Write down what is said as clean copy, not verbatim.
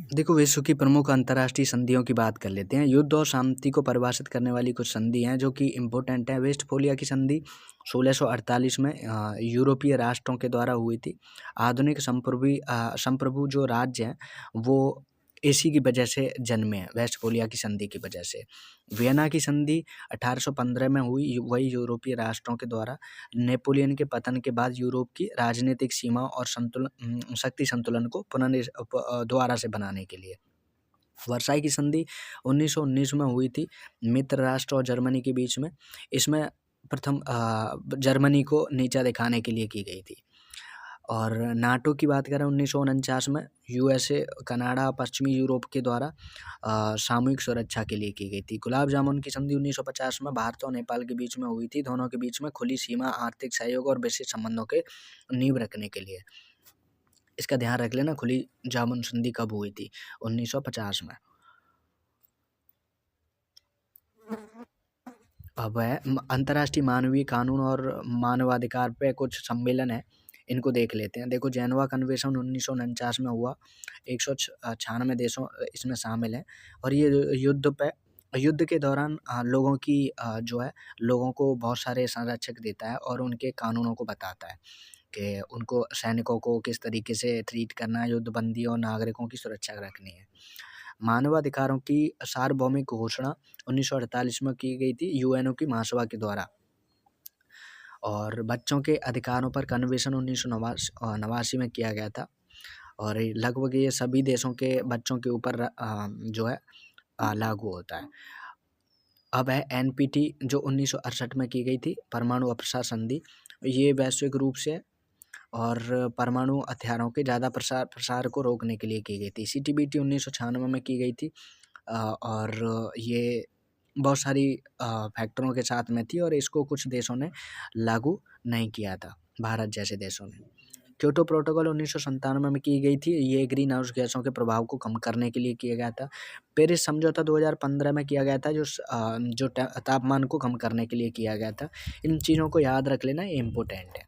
देखो, विश्व की प्रमुख अंतर्राष्ट्रीय संधियों की बात कर लेते हैं। युद्ध और शांति को परिभाषित करने वाली कुछ संधि हैं जो कि इम्पोर्टेंट हैं। वेस्टफोलिया की संधि 1648 में यूरोपीय राष्ट्रों के द्वारा हुई थी। आधुनिक संप्रभु जो राज्य हैं वो इसी की वजह से जन्मे हैं, वेस्टफोलिया की संधि की वजह से। वियना की संधि 1815 में हुई, वही यूरोपीय राष्ट्रों के द्वारा नेपोलियन के पतन के बाद यूरोप की राजनीतिक सीमा और शक्ति संतुलन को दोबारा से बनाने के लिए। वर्साई की संधि 1919 में हुई थी, मित्र राष्ट्र और जर्मनी के बीच में। इसमें प्रथम जर्मनी को नीचा दिखाने के लिए की गई थी। और नाटो की बात करें 1949 में यूएसए, कनाडा, पश्चिमी यूरोप के द्वारा सामूहिक सुरक्षा के लिए की गई थी। गुलाब जामुन की संधि 1950 में भारत और नेपाल के बीच में हुई थी, दोनों के बीच में खुली सीमा, आर्थिक सहयोग और विशेष संबंधों के नींव रखने के लिए। इसका ध्यान रख लेना, खुली जामुन संधि कब हुई थी? 1950 में। अब है अंतर्राष्ट्रीय मानवीय कानून और मानवाधिकार पे कुछ सम्मेलन है, इनको देख लेते हैं। देखो, जेनेवा कन्वेंशन 1949 में हुआ, 196 देशों इसमें शामिल हैं। और ये युद्ध के दौरान लोगों की जो है लोगों को बहुत सारे संरक्षक देता है और उनके कानूनों को बताता है कि उनको, सैनिकों को किस तरीके से ट्रीट करना है, युद्धबंदी और नागरिकों की सुरक्षा रखनी है। मानवाधिकारों की सार्वभौमिक घोषणा 1948 में की गई थी यूएनओ की महासभा के द्वारा। और बच्चों के अधिकारों पर कन्वेंशन 1989 में किया गया था। और लगभग ये सभी देशों के बच्चों के ऊपर जो है लागू होता है। अब है एनपीटी जो 1968 में की गई थी, परमाणु अप्रसार संधि। ये वैश्विक रूप से और परमाणु हथियारों के ज़्यादा प्रसार को रोकने के लिए की गई थी। सीटीबीटी 1996 में की गई थी और ये बहुत सारी फैक्टरों के साथ में थी और इसको कुछ देशों ने लागू नहीं किया था, भारत जैसे देशों ने। क्योटो प्रोटोकॉल 1997 में की गई थी, ये ग्रीन हाउस गैसों के प्रभाव को कम करने के लिए किया गया था। पेरिस समझौता 2015 में किया गया था, जो तापमान को कम करने के लिए किया गया था। इन चीज़ों को याद रख लेना, ये इम्पोर्टेंट है।